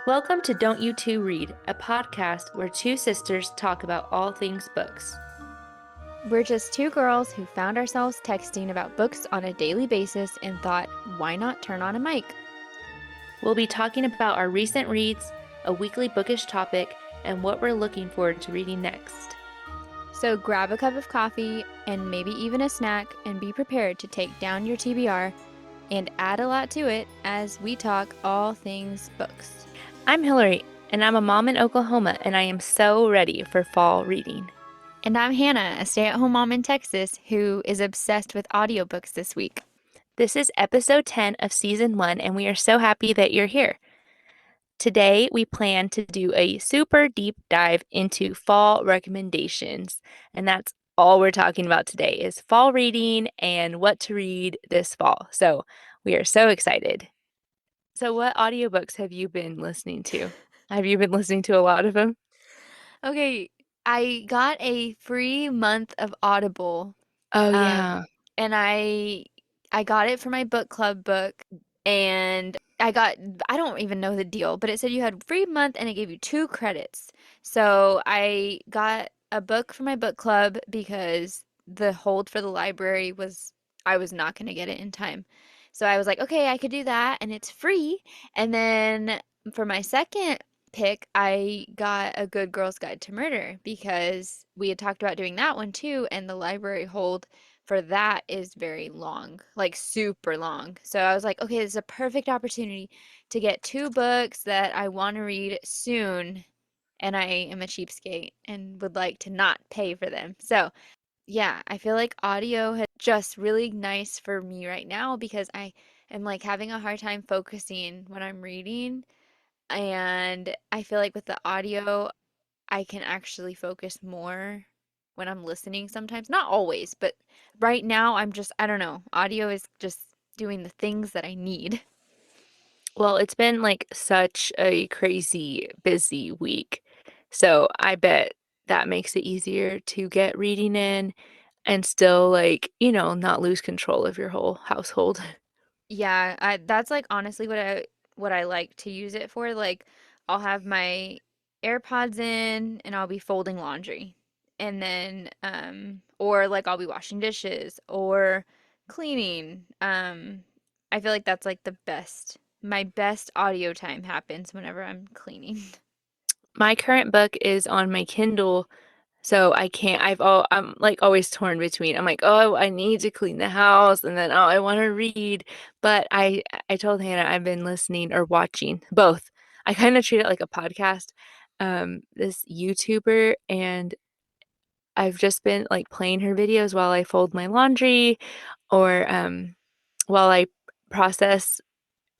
Welcome to Don't You Two Read, a podcast where two sisters talk about all things books. We're just two girls who found ourselves texting about books on a daily basis and thought, why not turn on a mic? We'll be talking about our recent reads, a weekly bookish topic, and what we're looking forward to reading next. So grab a cup of coffee and maybe even a snack and be prepared to take down your TBR and add a lot to it as we talk all things books. I'm Hilary, and I'm a mom in Oklahoma, and I am so ready for fall reading. And I'm Hannah, a stay-at-home mom in Texas who is obsessed with audiobooks this week. This is episode 10 of season 1, and we are so happy that you're here. Today, we plan to do a super deep dive into fall recommendations, and that's all we're talking about today is fall reading and what to read this fall. So we are so excited. So what audiobooks have you been listening to? Have you been listening to a lot of them? Okay, I got a free month of Audible. Oh, Um, yeah. and I got it for my book club book, and I don't even know the deal, but it said you had a free month and it gave you 2 credits. So I got a book for my book club because the hold for the library I was not going to get it in time. So I was like, okay, I could do that and it's free. And then for my second pick, I got A Good Girl's Guide to Murder because we had talked about doing that one too, and the library hold for that is very long, like super long. So I was like, okay, this is a perfect opportunity to get 2 books that I want to read soon, and I am a cheapskate and would like to not pay for them. So yeah, I feel like audio has just really nice for me right now because I am like having a hard time focusing when I'm reading. And I feel like with the audio, I can actually focus more when I'm listening sometimes. Not always, but right now I don't know. Audio is just doing the things that I need. Well, it's been like such a crazy busy week. So I bet that makes it easier to get reading in and still not lose control of your whole household. Yeah, that's like honestly what I like to use it for. Like I'll have my AirPods in and I'll be folding laundry. And then or like I'll be washing dishes or cleaning. I feel like that's like the best. My best audio time happens whenever I'm cleaning. My current book is on my Kindle, so I can't I'm like always torn between. I'm like, "Oh, I need to clean the house," and then, "Oh, I want to read." But I told Hannah I've been listening or watching both. I kind of treat it like a podcast. This YouTuber, and I've just been like playing her videos while I fold my laundry or while I process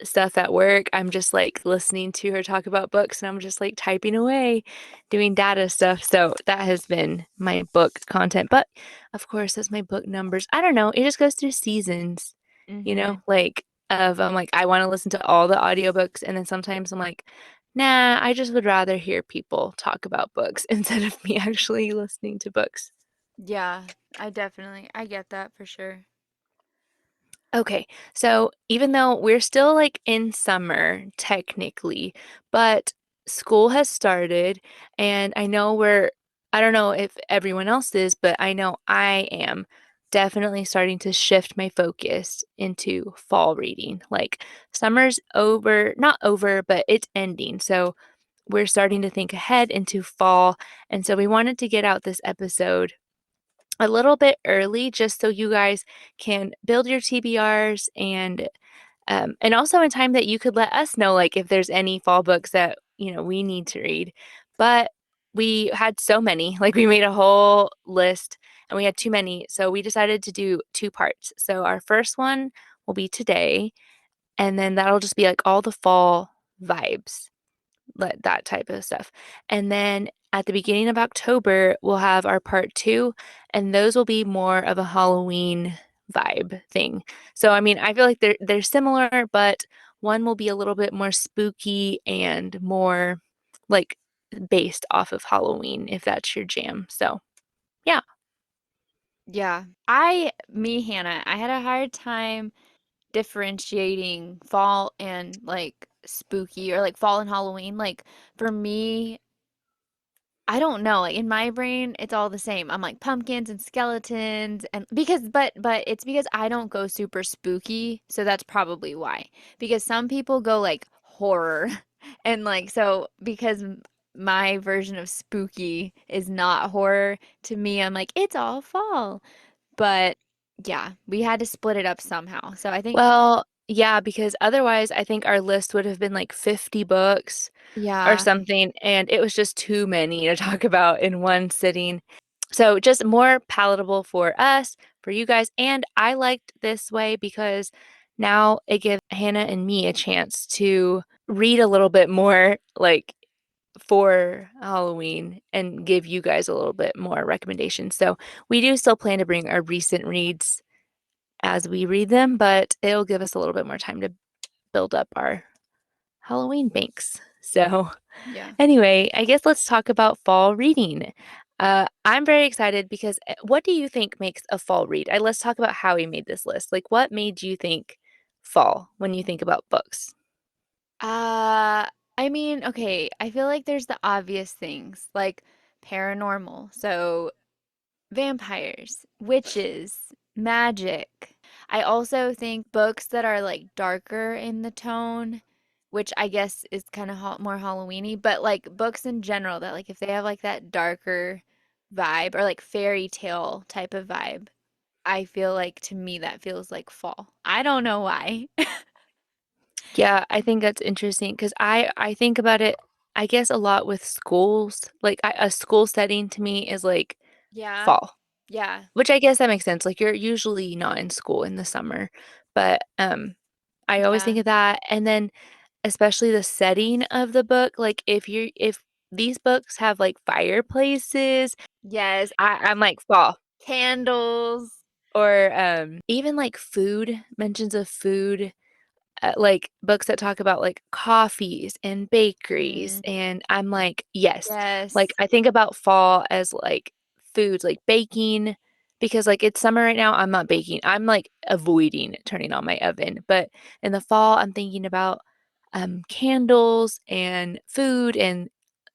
stuff at work. I'm just like listening to her talk about books and I'm just like typing away, doing data stuff. So that has been my book content. But of course, as my book numbers, I don't know, it just goes through seasons, Hmm. I'm like, I want to listen to all the audiobooks. And then sometimes I'm like, nah, I just would rather hear people talk about books instead of me actually listening to books. Yeah, I get that for sure. Okay, so even though we're still like in summer technically, but school has started, and I don't know if everyone else is, but I know I am definitely starting to shift my focus into fall reading. Like summer's over, not over, but it's ending. So we're starting to think ahead into fall. And so we wanted to get out this episode a little bit early just so you guys can build your TBRs and also in time that you could let us know like if there's any fall books that we need to read. But we had so many, like we made a whole list and we had too many, so we decided to do 2 parts. So our first one will be today, and then that'll just be like all the fall vibes, that type of stuff. And then at the beginning of October, we'll have our part 2, and those will be more of a Halloween vibe thing. So I mean, I feel like they're similar, but one will be a little bit more spooky and more like based off of Halloween if that's your jam. So, yeah. Yeah. Hannah, I had a hard time differentiating fall and like spooky or like fall and Halloween. Like for me, I don't know. Like in my brain, it's all the same. I'm like pumpkins and skeletons and because but it's because I don't go super spooky, so that's probably why. Because some people go like horror and like so because my version of spooky is not horror, to me I'm like it's all fall. But yeah, we had to split it up somehow. So I think Well, yeah, because otherwise I think our list would have been like 50 books or yeah. something, and it was just too many to talk about in one sitting. So just more palatable for us, for you guys, and I liked this way because now it gives Hannah and me a chance to read a little bit more like for Halloween and give you guys a little bit more recommendations. So we do still plan to bring our recent reads as we read them, but it'll give us a little bit more time to build up our Halloween banks. So, Yeah. anyway, I guess let's talk about fall reading. I'm very excited because what do you think makes a fall read? Let's talk about how we made this list. Like, what made you think fall when you think about books? Uh, I mean, okay, I feel like there's the obvious things like paranormal. So, vampires, witches, magic. I also think books that are like darker in the tone, which I guess is kind of more Halloweeny, but like books in general that like if they have like that darker vibe or like fairy tale type of vibe, I feel like to me that feels like fall. I don't know why. Yeah, I think that's interesting because I think about it, I guess a lot with schools. Like a school setting to me is like Yeah. fall, Yeah. which I guess that makes sense. Like you're usually not in school in the summer, but I always Yeah. think of that. And then especially the setting of the book, like if these books have like fireplaces, Yes. I'm like fall. Candles. Or even like food, mentions of food, like books that talk about like coffees and bakeries, Mm, and I'm like, yes. Like yes. I think about fall as like foods, like baking, because like it's summer right now, I'm not baking. I'm like avoiding turning on my oven. But in the fall, I'm thinking about candles and food and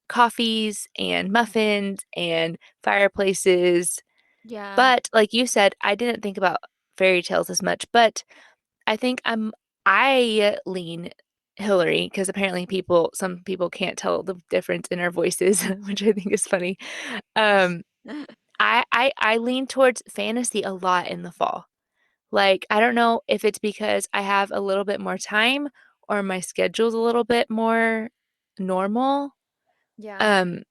coffees and muffins and fireplaces. Yeah. But like you said, I didn't think about fairy tales as much, but I think I lean Hillary because apparently some people can't tell the difference in our voices, which I think is funny. Um, I lean towards fantasy a lot in the fall. Like I don't know if it's because I have a little bit more time or my schedule's a little bit more normal. Yeah. Um,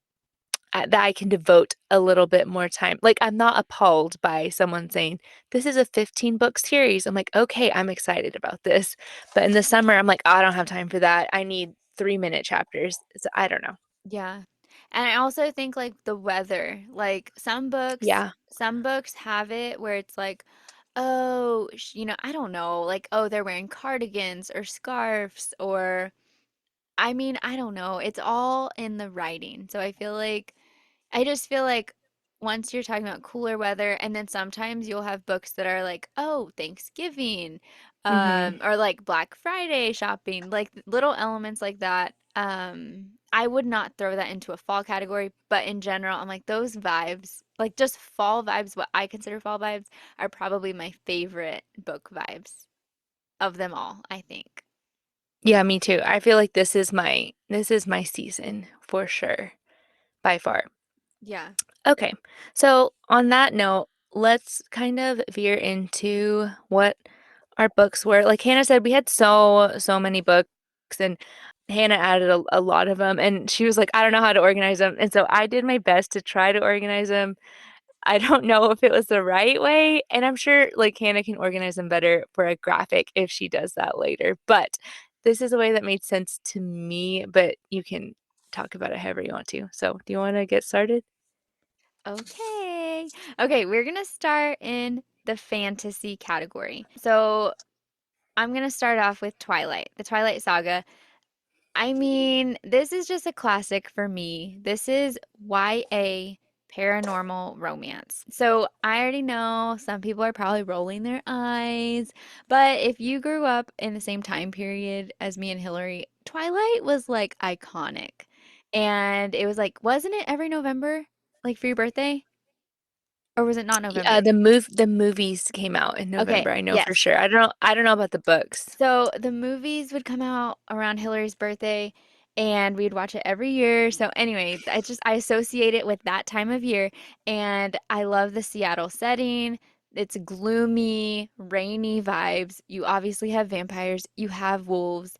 that I can devote a little bit more time. Like, I'm not appalled by someone saying, this is a 15 book series. I'm like, okay, I'm excited about this. But in the summer, I'm like, oh, I don't have time for that. I need 3-minute chapters. So I don't know. Yeah. And I also think like the weather, like Yeah. some books have it where it's like, oh, I don't know, like, oh, they're wearing cardigans or scarves or I mean, I don't know. It's all in the writing. So I just feel like once you're talking about cooler weather, and then sometimes you'll have books that are like, oh, Thanksgiving, Hmm. or like Black Friday shopping, like little elements like that. I would not throw that into a fall category, but in general, I'm like those vibes, like just fall vibes, what I consider fall vibes, are probably my favorite book vibes of them all, I think. Yeah, me too. I feel like this is my season for sure, by far. Yeah. Okay. So on that note, let's kind of veer into what our books were. Like Hannah said, we had so many books and Hannah added a lot of them and she was like, I don't know how to organize them. And so I did my best to try to organize them. I don't know if it was the right way, and I'm sure like Hannah can organize them better for a graphic if she does that later. But this is a way that made sense to me, but you can talk about it however you want to. So, do you want to get started? Okay. Okay, we're gonna start in the fantasy category. So I'm gonna start off with Twilight, the Twilight Saga. I mean, this is just a classic for me. This is YA paranormal romance. So I already know some people are probably rolling their eyes, but if you grew up in the same time period as me and Hillary, Twilight was like iconic. And it was like, wasn't it every November? Like for your birthday? Or was it not November? The movies came out in Okay, November, I know for yes. sure. I don't know about the books. So the movies would come out around Hillary's birthday and we'd watch it every year. So anyway, I associate it with that time of year and I love the Seattle setting. It's gloomy, rainy vibes. You obviously have vampires, you have wolves.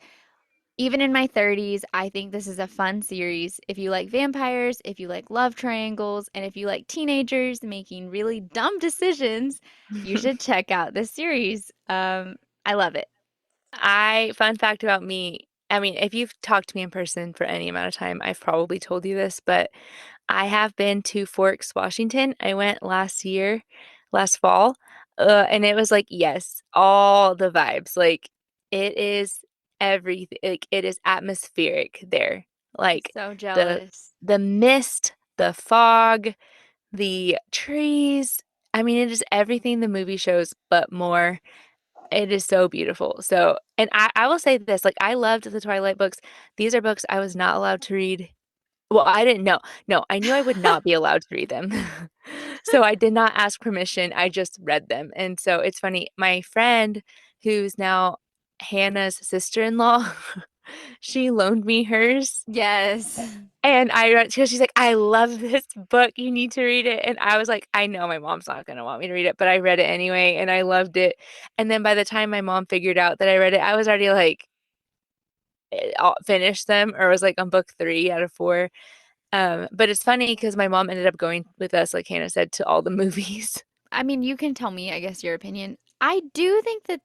Even in my 30s, I think this is a fun series. If you like vampires, if you like love triangles, and if you like teenagers making really dumb decisions, you should check out this series. I love it. Fun fact about me, I mean, if you've talked to me in person for any amount of time, I've probably told you this, but I have been to Forks, Washington. I went last year, last fall, and it was like, yes, all the vibes. Like, it is everything. Like, it is atmospheric there. I'm Like so the jealous. the mist, the fog, the trees. I mean, it is everything the movie shows, but more. It is so beautiful. So, and I will say this, like I loved the Twilight books. These are books I was not allowed to read. Well, I didn't know. No, I knew I would not be allowed to read them. So I did not ask permission. I just read them. And so it's funny, my friend who's now Hannah's sister-in-law, she loaned me hers. Yes. And I read because she's like, "I love this book. You need to read it." And I was like, "I know my mom's not gonna want me to read it," but I read it anyway, and I loved it. And then by the time my mom figured out that I read it, I was already like, all finished them or was like on book 3 out of 4. But it's funny because my mom ended up going with us, like Hannah said, to all the movies. I mean, you can tell me, I guess, your opinion. I do think that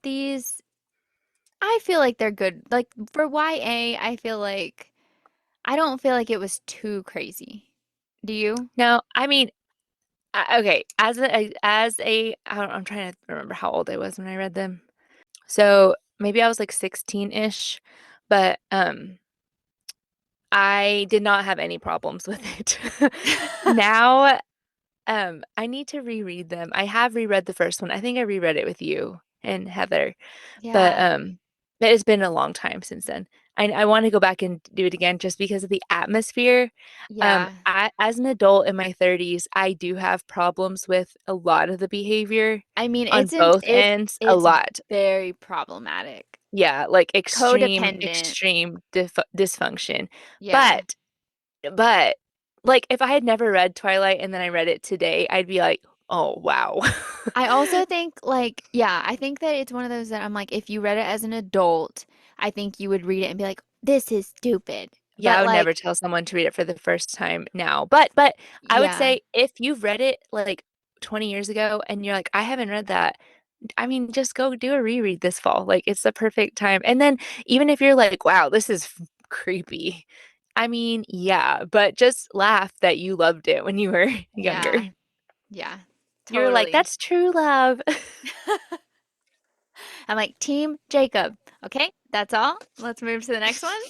I feel like they're good. Like for YA, I feel like I don't feel like it was too crazy. Do you? Now, I mean, okay, I'm trying to remember how old I was when I read them. So maybe I was like 16-ish, but I did not have any problems with it. Now, I need to reread them. I have reread the first one. I think I reread it with you and Heather, but Yeah. it's been a long time since then. I want to go back and do it again just because of the atmosphere. Yeah. As an adult in my 30s, I do have problems with a lot of the behavior I mean, on both it's ends, a it's lot. very problematic. Yeah, like extreme, Codependent. extreme dysfunction. Yeah. But But, like, if I had never read Twilight and then I read it today, I'd be like, "Oh, wow." I also think like yeah, I think that it's one of those that I'm like if you read it as an adult, I think you would read it and be like, "This is stupid." Yeah, I But would never like tell someone to read it for the first time now. But I would yeah. say if you've read it, like, 20 years ago and you're like, "I haven't read that," I mean, just go do a reread this fall. Like, it's the perfect time. And then even if you're like, "Wow, this is creepy." I mean, yeah, but just laugh that you loved it when you were younger. Yeah. Yeah. You're like, Totally. "That's true love." I'm like, Team Jacob. Okay, that's all. Let's move to the next one.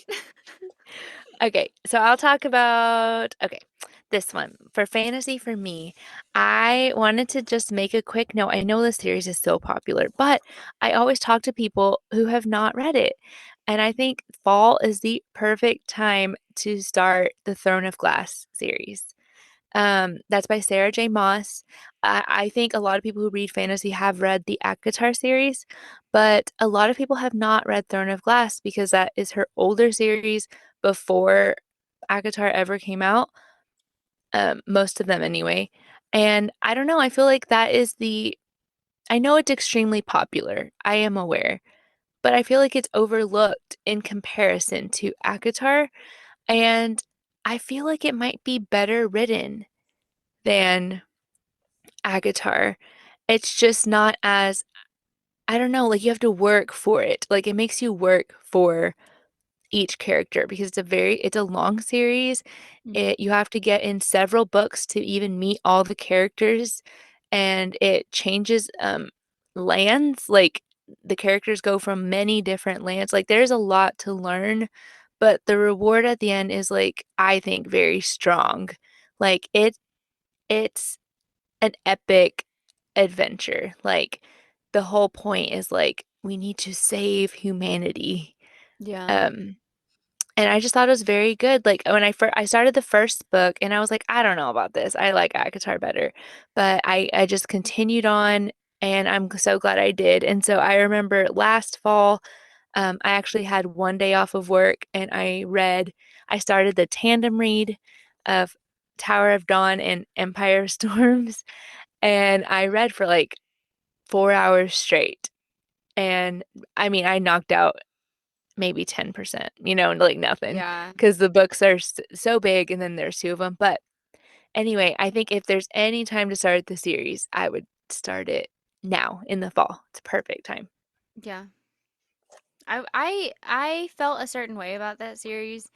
Okay, so I'll talk about this one. For fantasy for me, I wanted to just make a quick note. I know this series is so popular, but I always talk to people who have not read it. And I think fall is the perfect time to start the Throne of Glass series. That's by Sarah J. Maas. I think a lot of people who read fantasy have read the ACOTAR series, but a lot of people have not read Throne of Glass because that is her older series before ACOTAR ever came out. Most of them anyway. And I don't know, I feel like I know it's extremely popular. I am aware, but I feel like it's overlooked in comparison to ACOTAR, and I feel like it might be better written than ACOTAR. It's just not as I don't know, like you have to work for it. Like it makes you work for each character because it's a long series. You have to get in several books to even meet all the characters and it changes lands. Like the characters go from many different lands. Like there's a lot to learn, but the reward at the end is like I think very strong. Like it's an epic adventure. Like the whole point is like we need to save humanity. Yeah. Um and I just thought it was very good. Like when I started the first book and I was like, I don't know about this. I like ACOTAR better. But I just continued on and I'm so glad I did. And so I remember last fall, I actually had one day off of work and I started the tandem read of Tower of Dawn and Empire of Storms. And I read for like 4 hours straight. And I mean, I knocked out maybe 10%, like nothing, Yeah. because the books are so big and then there's two of them. But anyway, I think if there's any time to start the series, I would start it now in the fall. It's a perfect time. Yeah. I felt a certain way about that series,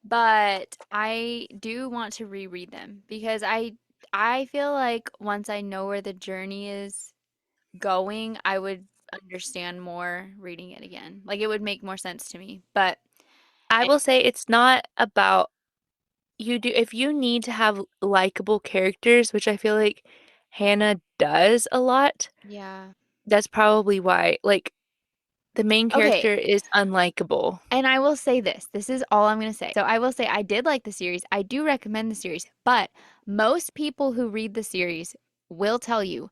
but I do want to reread them because I feel like once I know where the journey is going, I would understand more reading it again. Like it would make more sense to me. But I eh, will say it's not about if you need to have likable characters, which I feel like Hannah does a lot, yeah. that's probably why. Like the main Okay, character is unlikable. and I will say this. This is all I'm going to say. So I will say I did like the series. I do recommend the series, but most people who read the series will tell you,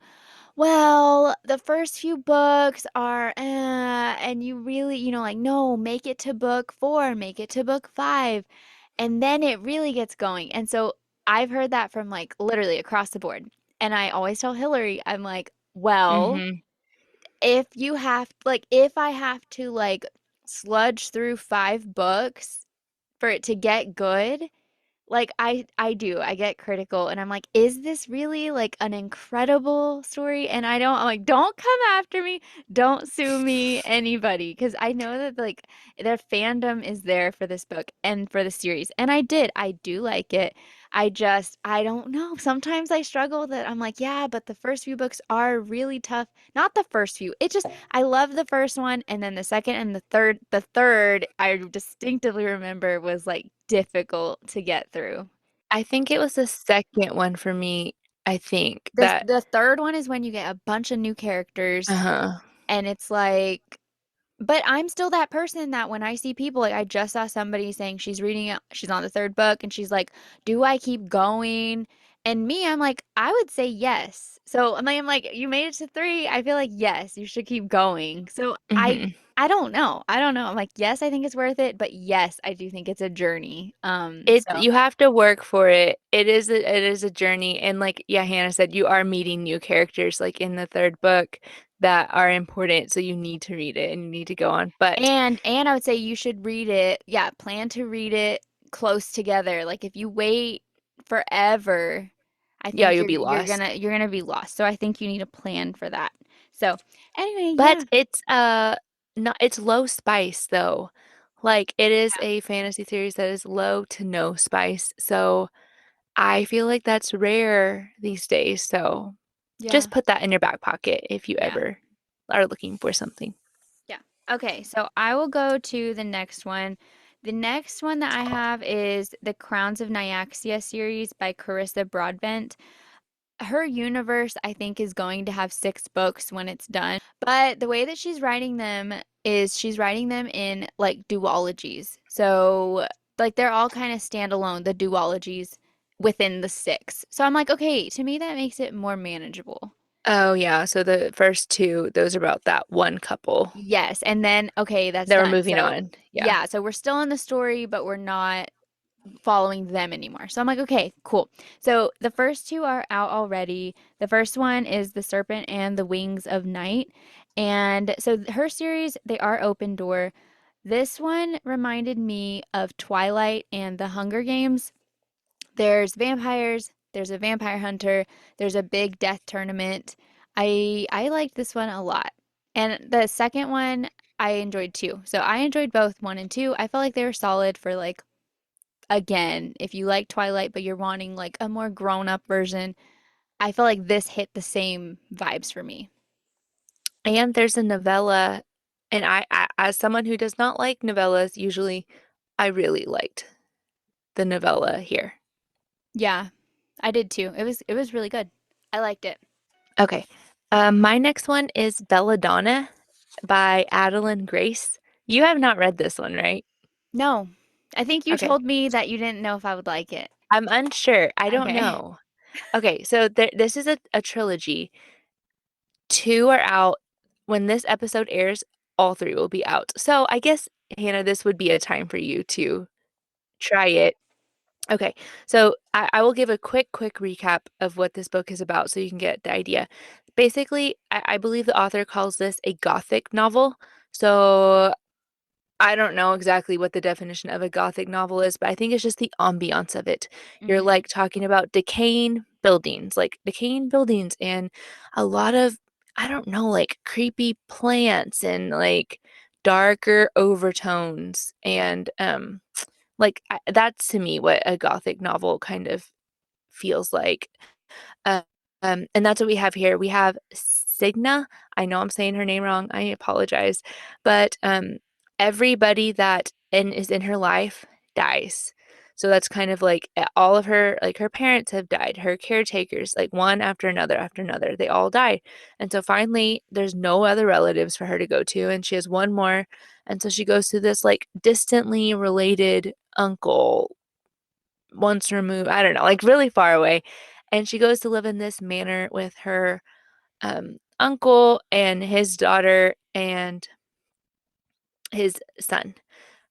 well, the first few books are, and you really, like, no, make it to book 4, make it to book 5, and then it really gets going. And so I've heard that from like literally across the board. And I always tell Hillary, I'm like, well, Hmm. if I have to like sludge through 5 books for it to get good, like I do. I get critical and I'm like, is this really like an incredible story? And I'm like, don't come after me. Don't sue me, anybody, because I know that like their fandom is there for this book and for the series. And I did. I do like it. I don't know. Sometimes I struggle with it. I'm like, yeah, but the first few books are really tough. Not the first few. It just I love the first one and then the second and the third I distinctively remember was like difficult to get through. I think it was the second one for me. I think The that, the third one is when you get a bunch of new characters uh-huh. and it's like but I'm still that person that when I see people, like I just saw somebody saying she's reading it, she's on the third book, and she's like, "Do I keep going?" And me, I'm like, I would say yes. So I'm like, you made it to 3. I feel like yes, you should keep going. So I, Hmm. I don't know. I don't know. I'm like, yes, I think it's worth it, but yes, I do think it's a journey. So You have to work for it. It is a journey, and like yeah, Hannah said, you are meeting new characters like in the third book that are important, so you need to read it and you need to go on. But and I would say you should read it. Yeah, plan to read it close together. Like if you wait forever, I yeah, think you'll you're be you're lost. gonna you're gonna be lost. So I think you need a plan for that. So anyway, But yeah. it's not it's low spice though. Like it is a fantasy series that is low to no spice. So I feel like that's rare these days. So just Yeah. put that in your back pocket if you Yeah. ever are looking for something. Yeah. Okay, so I will go to the next one. The next one that I have is the Crowns of Nyaxia series by Carissa Broadbent. Her universe, I think, is going to have 6 books when it's done. But the way that she's writing them is she's writing them in like duologies. So, like, they're all kind of standalone, the duologies within the 6. So I'm like, okay, to me, that makes it more manageable. Oh yeah, so the first two, those are about that one couple. Yes. And then, okay, that's They were done. moving So, on. Yeah. yeah, so we're still in the story, but we're not following them anymore. So I'm like, okay, cool. So the first 2 are out already. The first one is The Serpent and the Wings of Night. And so her series, they are open door. This one reminded me of Twilight and the Hunger Games. There's vampires, there's a vampire hunter, there's a big death tournament. I liked this one a lot. And the second one I enjoyed too. So I enjoyed both 1 and 2. I felt like they were solid for like again, if you like Twilight but you're wanting like a more grown-up version, I feel like this hit the same vibes for me. And there's a novella, and as someone who does not like novellas, usually I really liked the novella here. Yeah. I did too. It was really good. I liked it. Okay. My next one is Belladonna by Adalyn Grace. You have not read this one, right? No. I think you Okay. told me that you didn't know if I would like it. I'm unsure. I don't Okay. know. Okay, so this is a trilogy. Two are out. When this episode airs, all three will be out. So I guess, Hannah, this would be a time for you to try it. Okay, so I will give a quick recap of what this book is about so you can get the idea. Basically, I believe the author calls this a gothic novel. So I don't know exactly what the definition of a gothic novel is, but I think it's just the ambiance of it. You're Mm-hmm. like talking about decaying buildings and a lot of, I don't know, like creepy plants and like darker overtones and that's to me what a gothic novel kind of feels like. Uh, and that's what we have here. We have Signa. I know I'm saying her name wrong. I apologize. But everybody that is in her life dies. So that's kind of like all of her, like her parents have died, her caretakers, like one after another, they all died. And so finally, there's no other relatives for her to go to, and she has one more. And so she goes to this like distantly related uncle once removed, I don't know, like really far away. And she goes to live in this manor with her uncle and his daughter and his son,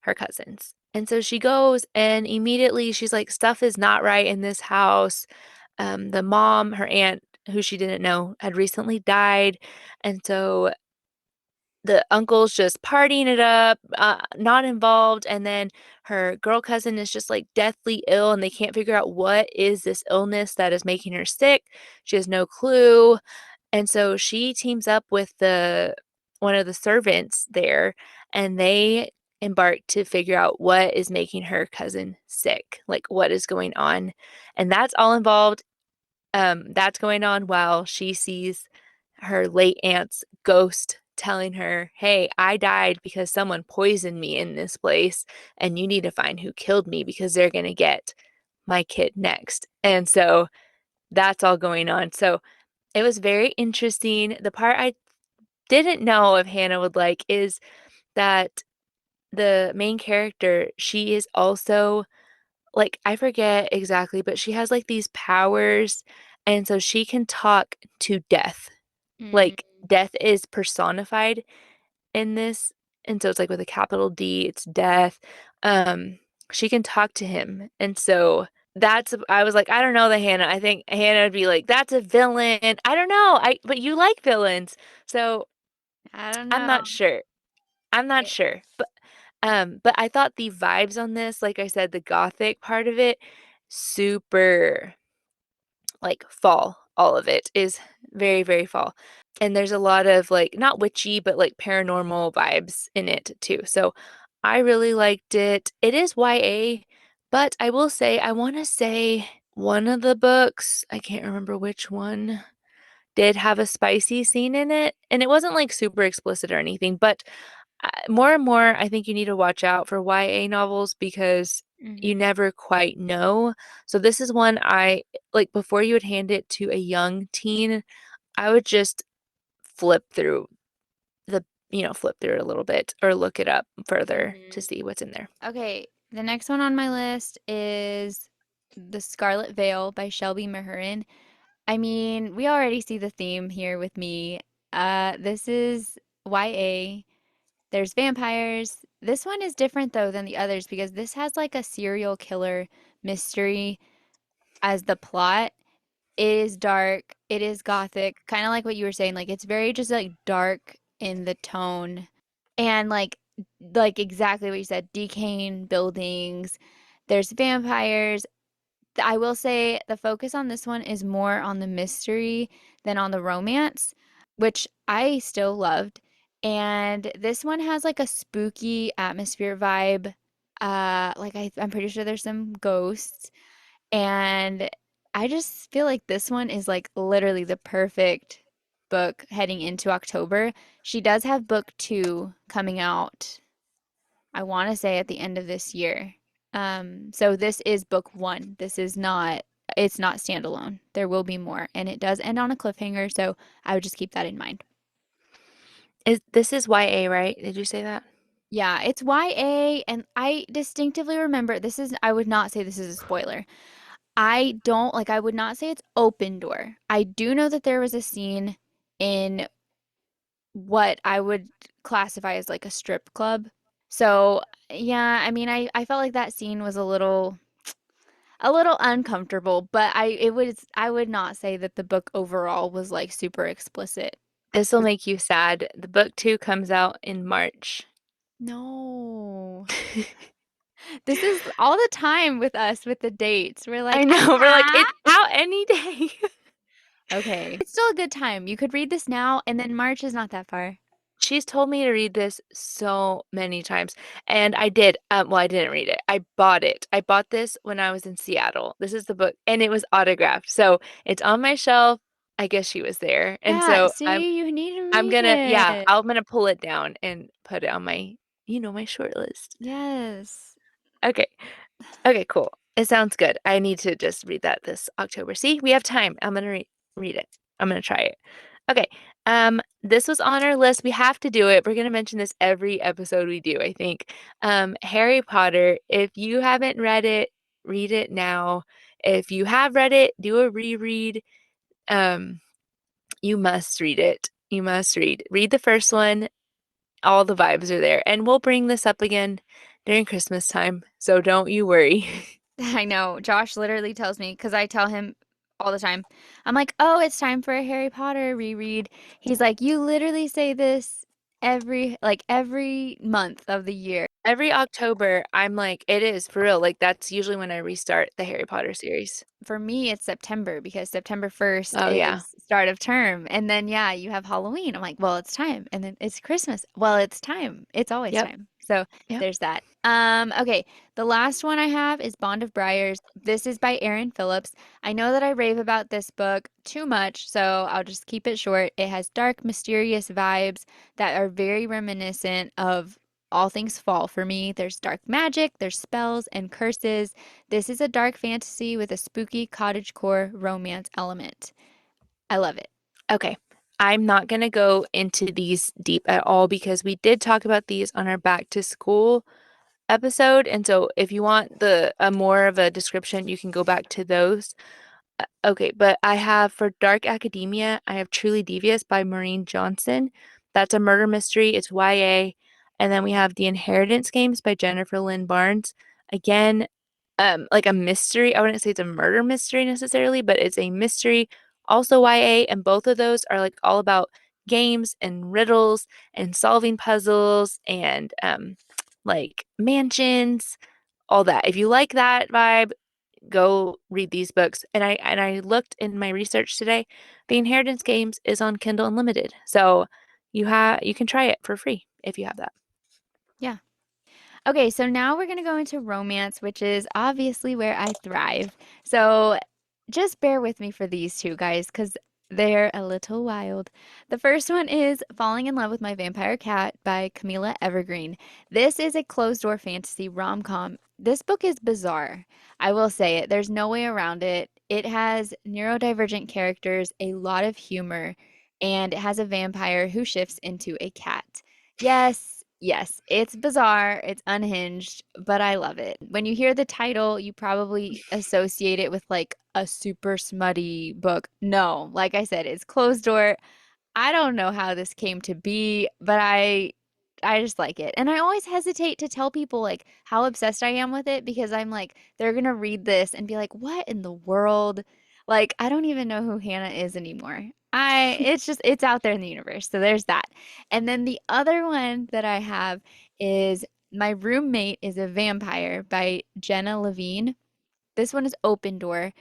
her cousins. And so she goes and immediately she's like, stuff is not right in this house. The mom, her aunt, who she didn't know, had recently died. And so the uncle's just partying it up, not involved. And then her girl cousin is just like deathly ill, and they can't figure out what is this illness that is making her sick. She has no clue. And so she teams up with the one of the servants there, and they embark to figure out what is making her cousin sick, like what is going on. And that's all involved that's going on while she sees her late aunt's ghost telling her, "Hey, I died because someone poisoned me in this place, and you need to find who killed me because they're going to get my kid next." And so that's all going on. So it was very interesting. The part I didn't know if Hannah would like is that the main character, she is also like, I forget exactly, but she has like these powers, and so she can talk to death. Mm. Like, death is personified in this, and so it's like with a capital D, it's death. She can talk to him, and so I was like, I don't know the Hannah. I think Hannah would be like, that's a villain. I don't know. But you like villains, so I don't I'm know. not sure. I'm not It, sure. But I thought the vibes on this, like I said, the gothic part of it, super like fall. All of it is very fall. And there's a lot of like not witchy, but like paranormal vibes in it too. So I really liked it. It is YA, but I will say I want to say one of the books, I can't remember which one, did have a spicy scene in it, and it wasn't like super explicit or anything, but more and more, I think you need to watch out for YA novels because you hmm never quite know. So this is one I like before you would hand it to a young teen, I would just flip through flip through it a little bit or look it up further to hmm see what's in there. Okay, the next one on my list is The Scarlet Veil by Shelby Mahurin. I mean, we already see the theme here with me. This is YA. There's vampires. This one is different though than the others because this has like a serial killer mystery as the plot. It is dark, it is gothic, kind of like what you were saying. Like it's very just like dark in the tone and like exactly what you said, decaying buildings. There's vampires. I will say the focus on this one is more on the mystery than on the romance, which I still loved. And this one has like a spooky atmosphere vibe. I'm pretty sure there's some ghosts. And I just feel like this one is like literally the perfect book heading into October. She does have book two coming out, I want to say at the end of this year. So this is book one. This is not it's not standalone. There will be more, and it does end on a cliffhanger, so I would just keep that in mind. This is YA, right? Did you say that? Yeah, it's YA, and I distinctively remember this is, I would not say this is a spoiler. I don't like, I would not say it's open door. I do know that there was a scene in what I would classify as like a strip club. So, yeah, I mean, I felt like that scene was a little uncomfortable, but I would not say that the book overall was like super explicit. This will make you sad. The book two comes out in March. No. This is all the time with us with the dates. We're I like, know. We're like, it's out any day. okay. It's still a good time. You could read this now, and then March is not that far. She's told me to read this so many times, and I did. Well, I didn't read it. I bought it. I bought this when I was in Seattle. This is the book, and it was autographed, so it's on my shelf. I guess she was there, and Yeah, so see, you need to I'm read gonna yeah, it. I'm gonna pull it down and put it on my my short list. Yes. Okay. Okay, cool. It sounds good. I need to just read that this October. See, we have time. I'm gonna read it. I'm gonna try it. Okay. This was on our list. We have to do it. We're gonna mention this every episode we do, I think. Harry Potter. If you haven't read it, read it now. If you have read it, do a reread. Um, you must read it. You must read. Read the first one. All the vibes are there. And we'll bring this up again during Christmas time. So don't you worry. I know. Josh literally tells me, because I tell him all the time, I'm like, oh, it's time for a Harry Potter reread. He's like, you literally say this every month of the year. Every October, I'm like, it is for real. Like, that's usually when I restart the Harry Potter series. For me, it's September because September 1st Oh, yeah. is start of term. And then, yeah, you have Halloween. I'm like, well, it's time. And then it's Christmas. Well, it's time. It's always Yep. time. So Yep. there's that. Okay. The last one I have is Bond of Briars. This is by Erin Phillips. I know that I rave about this book too much, so I'll just keep it short. It has dark, mysterious vibes that are very reminiscent of all things fall for me. There's dark magic, there's spells and curses. This is a dark fantasy with a spooky cottagecore romance element. I love it. Okay. I'm not going to go into these deep at all because we did talk about these on our back to school episode. And so if you want the a more of a description, you can go back to those. Okay, but I have for Dark Academia, I have Truly Devious by Maureen Johnson. That's a murder mystery. It's YA. And then we have The Inheritance Games by Jennifer Lynn Barnes. Again, like a mystery. I wouldn't say it's a murder mystery necessarily, but it's a mystery, also YA, and both of those are like all about games and riddles and solving puzzles and like mansions, all that. If you like that vibe, go read these books. And I looked in my research today. The Inheritance Games is on Kindle Unlimited. So you can try it for free if you have that. Yeah. Okay, so now we're going to go into romance, which is obviously where I thrive. So just bear with me for these two guys because they're a little wild. The first one is Falling in Love with My Vampire Cat by Camila Evergreen. This is a closed door fantasy rom-com. This book is bizarre. I will say it. There's no way around it. It has neurodivergent characters, a lot of humor, and it has a vampire who shifts into a cat. Yes, yes, it's bizarre, it's unhinged, but I love it. When you hear the title, you probably associate it with like a super smutty book. No, like I said, it's closed door. I don't know how this came to be, but I just like it. And I always hesitate to tell people like how obsessed I am with it because I'm like they're going to read this and be like, "What in the world?" Like I don't even know who Hannah is anymore. I it's just it's out there in the universe. So there's that. And then the other one that I have is My Roommate is a Vampire by Jenna Levine. This one is open door.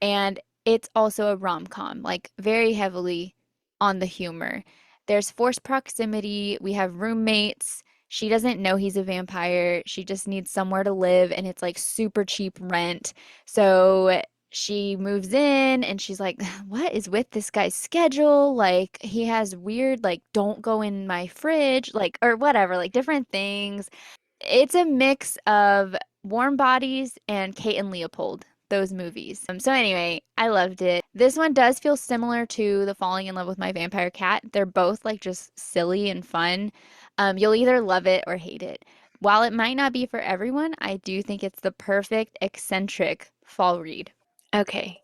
And it's also a rom-com, like very heavily on the humor. There's forced proximity. We have roommates. She doesn't know he's a vampire. She just needs somewhere to live, and it's like super cheap rent. So she moves in and she's like, what is with this guy's schedule? Like, he has weird, like, don't go in my fridge, like, or whatever, like different things. It's a mix of Warm Bodies and Kate and Leopold. those movies. So anyway, I loved it. This one does feel similar to the Falling in Love with My Vampire Cat. They're both like just silly and fun. You'll either love it or hate it. While it might not be for everyone, I do think it's the perfect eccentric fall read. Okay.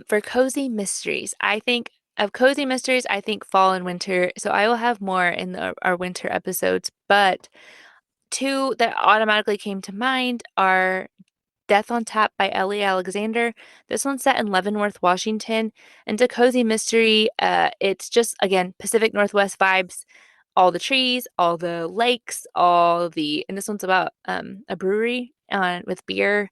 For cozy mysteries, I think of cozy mysteries, I think fall and winter. So I will have more in our winter episodes, but two that automatically came to mind are Death on Tap by Ellie Alexander. This one's set in Leavenworth, Washington, and it's a cozy mystery. It's just again Pacific Northwest vibes, all the trees, all the lakes, and this one's about a brewery with beer,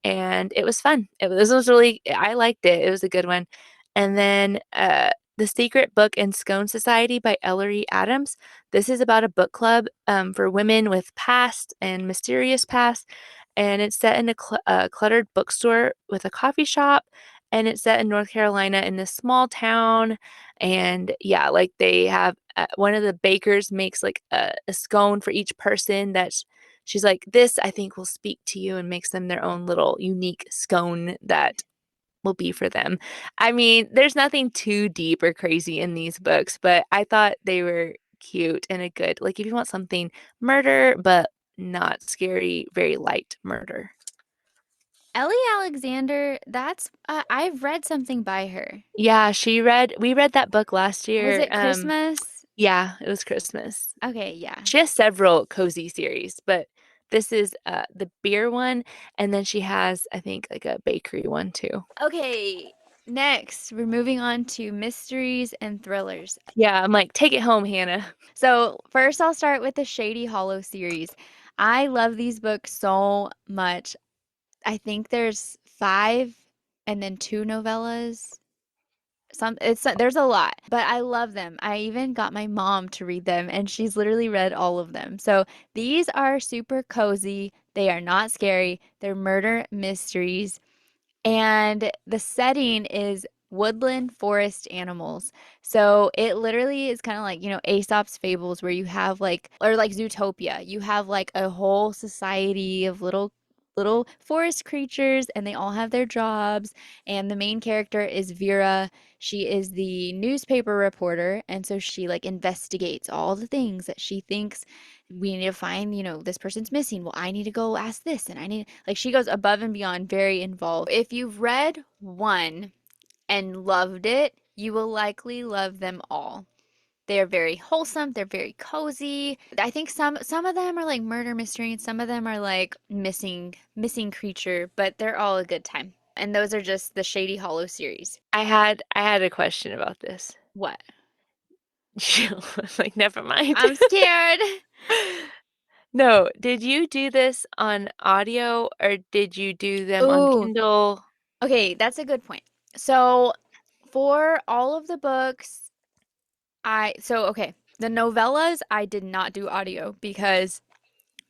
and it was fun. This was really, I liked it. It was a good one. And then The Secret Book and Scone Society by Ellery Adams. This is about a book club for women with past and mysterious past, and it's set in a cluttered bookstore with a coffee shop, and it's set in North Carolina in this small town. And yeah, like they have one of the bakers makes like a scone for each person that she's like, this I think will speak to you, and makes them their own little unique scone that will be for them. I mean, there's nothing too deep or crazy in these books, but I thought they were cute and a good, like if you want something murder, but not scary, very light murder. Ellie Alexander, that's I've read something by her. Yeah, we read that book last Was year. it Christmas? Yeah, it was Christmas. Okay, yeah. She has several cozy series, but this is the beer one, and then she has, I think, like a bakery one too. Okay, next, we're moving on to mysteries and thrillers. Yeah, I'm like, take it home, Hannah. So, first, I'll start with the Shady Hollow series. I love these books so much. I think there's five and then two novellas. There's a lot, but I love them. I even got my mom to read them, and she's literally read all of them. So these are super cozy. They are not scary. They're murder mysteries. And the setting is woodland forest animals. So it literally is kind of like, Aesop's fables where you have like, or like Zootopia, you have like a whole society of little forest creatures, and they all have their jobs. And the main character is Vera. She is the newspaper reporter, and so she like investigates all the things that she thinks we need to find, this person's missing. Well, I need to go ask this, and I need, like, she goes above and beyond, very involved. If you've read one and loved it, you will likely love them all. They are very wholesome, they're very cozy. I think some of them are like murder mystery and some of them are like missing creature, but they're all a good time. And those are just the Shady Hollow series. I had a question about this. What? Like, never mind. I'm scared. No, did you do this on audio or did you do them on Ooh, Kindle? okay, that's a good point. So, for all of the books, okay, the novellas I did not do audio because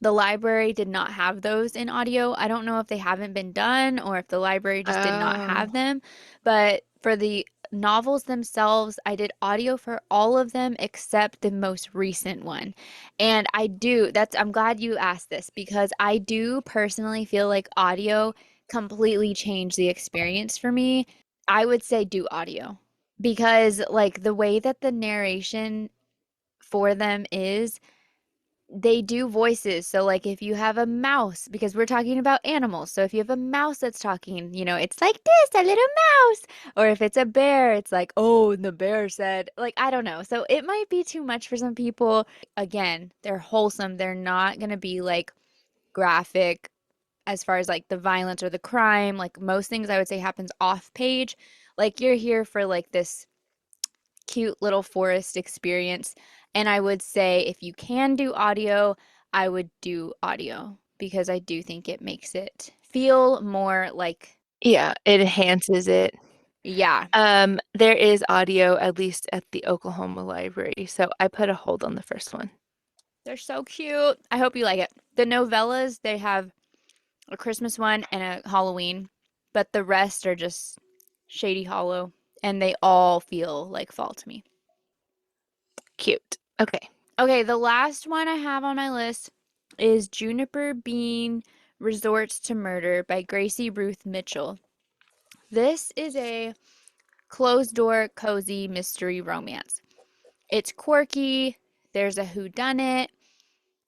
the library did not have those in audio. I don't know if they haven't been done or if the library just did not Oh, have them, but for the novels themselves, I did audio for all of them except the most recent one. And I'm glad you asked this because I do personally feel like audio completely changed the experience for me. I would say do audio because like the way that the narration for them is, they do voices. So like if you have a mouse, because we're talking about animals, so if you have a mouse that's talking, it's like this, a little mouse. Or if it's a bear, it's like, oh, the bear said, like, I don't know. So it might be too much for some people. Again, they're wholesome. They're not going to be like graphic as far as like the violence or the crime. Like most things I would say happens off page. Like you're here for like this cute little forest experience. And I would say if you can do audio, I would do audio because I do think it makes it feel more like, yeah, it enhances it. yeah, There is audio, at least at the Oklahoma library, so I put a hold on the first one. they're so cute. I hope you like it. The novellas, they have a Christmas one and a Halloween, but the rest are just Shady Hollow and they all feel like fall to me. Cute. Okay. Okay, the last one I have on my list is Juniper Bean Resorts to Murder by Gracie Ruth Mitchell. This is a closed door, cozy mystery romance. It's quirky, there's a whodunit,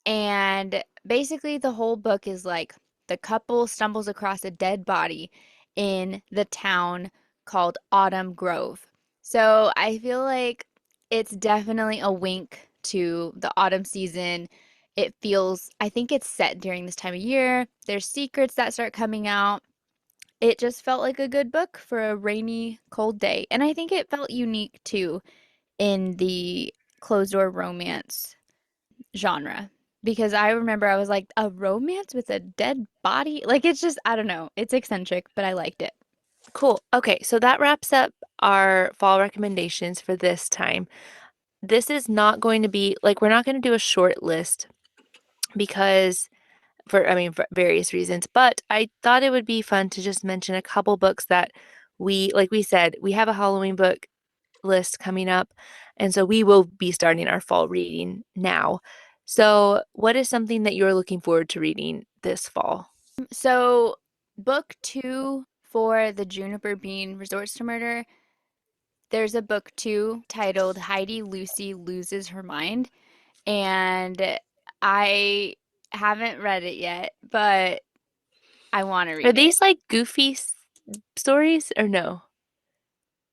and basically the whole book is like the couple stumbles across a dead body in the town called Autumn Grove. So I feel like it's definitely a wink to the autumn season. It feels, I think it's set during this time of year. There's secrets that start coming out. It just felt like a good book for a rainy, cold day. And I think it felt unique too in the closed door romance genre because I remember I was like, a romance with a dead body? Like, it's just, I don't know. It's eccentric, but I liked it. Cool. Okay, so that wraps up our fall recommendations for this time. This is not going to be like we're not going to do a short list because for various reasons, but I thought it would be fun to just mention a couple books that like we said, we have a Halloween book list coming up, and so we will be starting our fall reading now. So, what is something that you're looking forward to reading this fall? So, book two for the Juniper Bean Resorts to Murder, there's a book two titled Heidi Lucy Loses Her Mind. And I haven't read it yet, but I want to Are read it. these like goofy stories or no?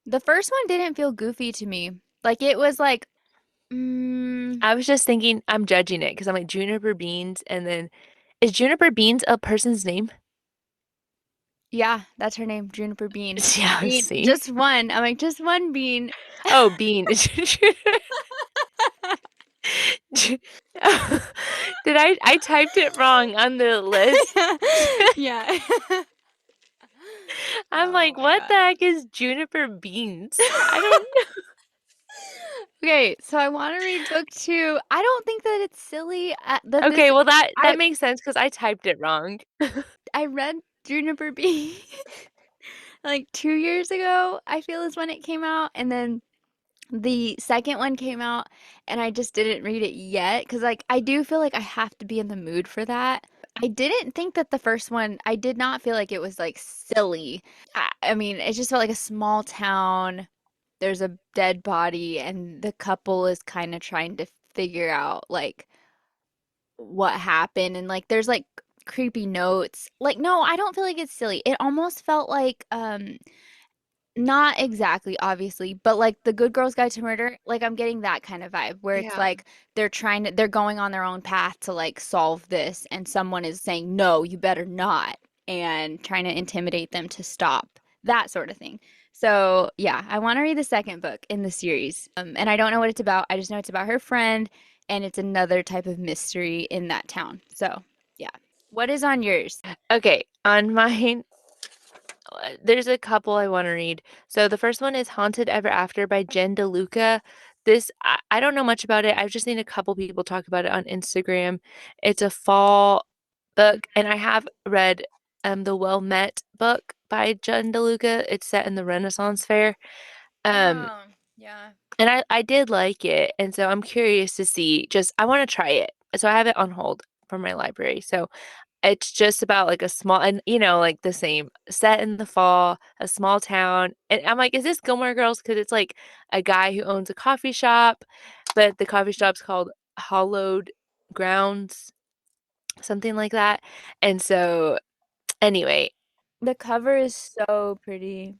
The first one didn't feel goofy to me. Like, it was like, mm, I was just thinking I'm judging it because I'm like Juniper Beans, and then is Juniper Beans a person's name? yeah, that's her name, Juniper Bean. Yeah, Bean, see. just one. I'm like, just one bean. Oh, Bean. Did I typed it wrong on the list? Yeah. I'm Oh like, my what the God. heck is Juniper Beans? I don't know. Okay, so I want to read book two. I don't think that it's silly that this Okay, well that I makes sense because I typed it wrong. I read Juniper Bean like 2 years ago, I feel is when it came out, and then the second one came out and I just didn't read it yet because like I do feel like I have to be in the mood for that. I didn't think that the first one, I did not feel like it was like silly. I mean, it just felt like a small town. There's a dead body and the couple is kind of trying to figure out like what happened and like there's like creepy notes. Like no, I don't feel like it's silly. It almost felt like not exactly, obviously, but like the Good Girls Guide to Murder, like I'm getting that kind of vibe where it's Yeah. like they're going on their own path to like solve this, and someone is saying, no, you better not, and trying to intimidate them to stop, that sort of thing. So, yeah, I want to read the second book in the series. And I don't know what it's about. I just know it's about her friend, and it's another type of mystery in that town. So, yeah. What is on yours? Okay, on mine, there's a couple I want to read. So the first one is Haunted Ever After by Jen DeLuca. I don't know much about it. I've just seen a couple people talk about it on Instagram. It's a fall book, and I have read the Well Met book by Jen DeLuca. It's set in the Renaissance Fair. Um, Oh, yeah. and I did like it, and so I'm curious to see. Just I want to try it, so I have it on hold from my library. So it's just about like a small and like the same set in the fall, a small town. And I'm like, is this Gilmore Girls? Because it's like a guy who owns a coffee shop, but the coffee shop's called Hollowed Grounds, something like that. And so anyway, The cover is so pretty.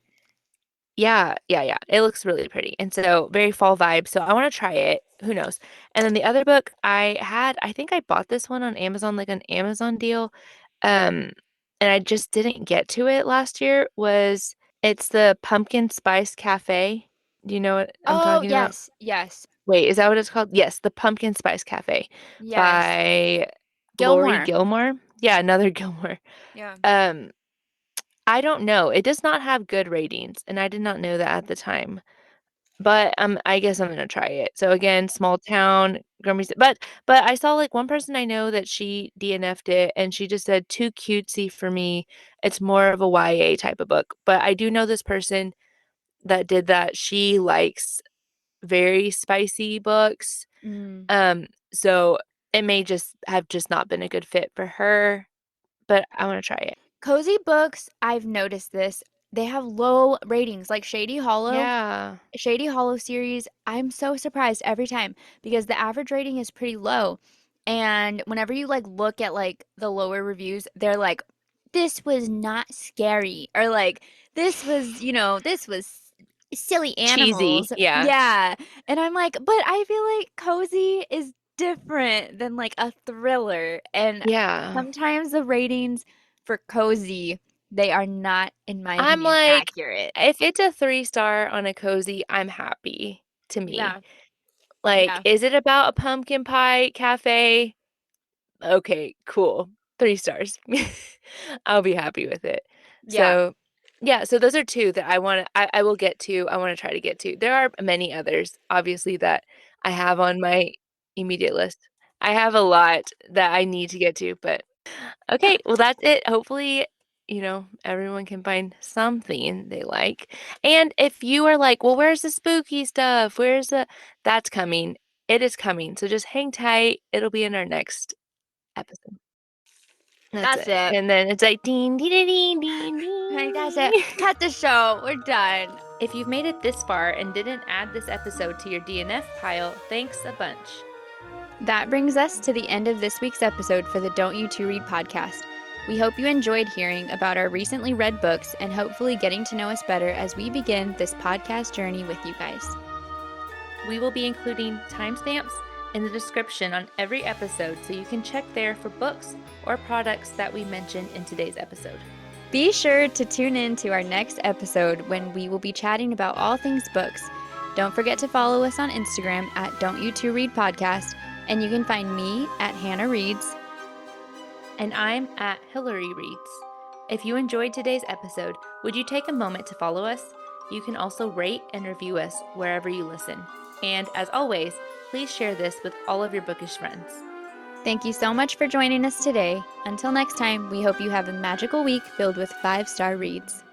yeah, yeah, yeah. It looks really pretty. And so very fall vibe. So I want to try it. Who knows? And then the other book I think I bought this one on Amazon, like an Amazon deal. Um, and I just didn't get to it last year it's the Pumpkin Spice Cafe. Do you know what I'm Oh, talking about? yes, yes, Wait, is that what it's called? Yes, the Pumpkin Spice Cafe yes. by Lori Gilmore. Gilmore. Yeah, another Gilmore. Yeah. Um, I don't know. It does not have good ratings, and I did not know that at the time. But I guess I'm gonna try it. So again, small town, Grimmy, but I saw like one person I know that she DNF'd it, and she just said too cutesy for me. It's more of a YA type of book. But I do know this person that did that. She likes very spicy books. Mm. So it may just have just not been a good fit for her. but I want to try it. Cozy books, I've noticed this. They have low ratings, like Yeah. Shady Hollow series. I'm so surprised every time because the average rating is pretty low. And whenever you like look at like the lower reviews, they're like, this was not scary, or like this was silly Cheesy. animals. Yeah. Yeah. And I'm like, but I feel like cozy is different than like a thriller. And Yeah. sometimes the ratings for cozy, they are not, in my I'm opinion, like, accurate. if it's a 3 star on a cozy, I'm happy to me. Yeah. Like, Yeah. is it about a pumpkin pie cafe? Okay, cool. 3 stars. I'll be happy with it. Yeah. So, yeah, so those are two that I will get to. I want to try to get to. There are many others, obviously, that I have on my immediate list. I have a lot that I need to get to, but okay, well, that's it. Hopefully, everyone can find something they like. And if you are like, well, where's the spooky stuff? That's coming. It is coming. So just hang tight. It'll be in our next episode. That's That's it. it. And then it's like ding, ding, ding, ding, Like, that's ding. it. Cut the show. We're done. If you've made it this far and didn't add this episode to your DNF pile, thanks a bunch. That brings us to the end of this week's episode for the Don't You Two Read podcast. We hope you enjoyed hearing about our recently read books and hopefully getting to know us better as we begin this podcast journey with you guys. We will be including timestamps in the description on every episode so you can check there for books or products that we mentioned in today's episode. Be sure to tune in to our next episode when we will be chatting about all things books. Don't forget to follow us on Instagram at Don't You Two Read Podcast, and you can find me at Hannah Reads. And I'm at Hilary Reads. If you enjoyed today's episode, would you take a moment to follow us? You can also rate and review us wherever you listen. And as always, please share this with all of your bookish friends. Thank you so much for joining us today. Until next time, we hope you have a magical week filled with 5-star reads.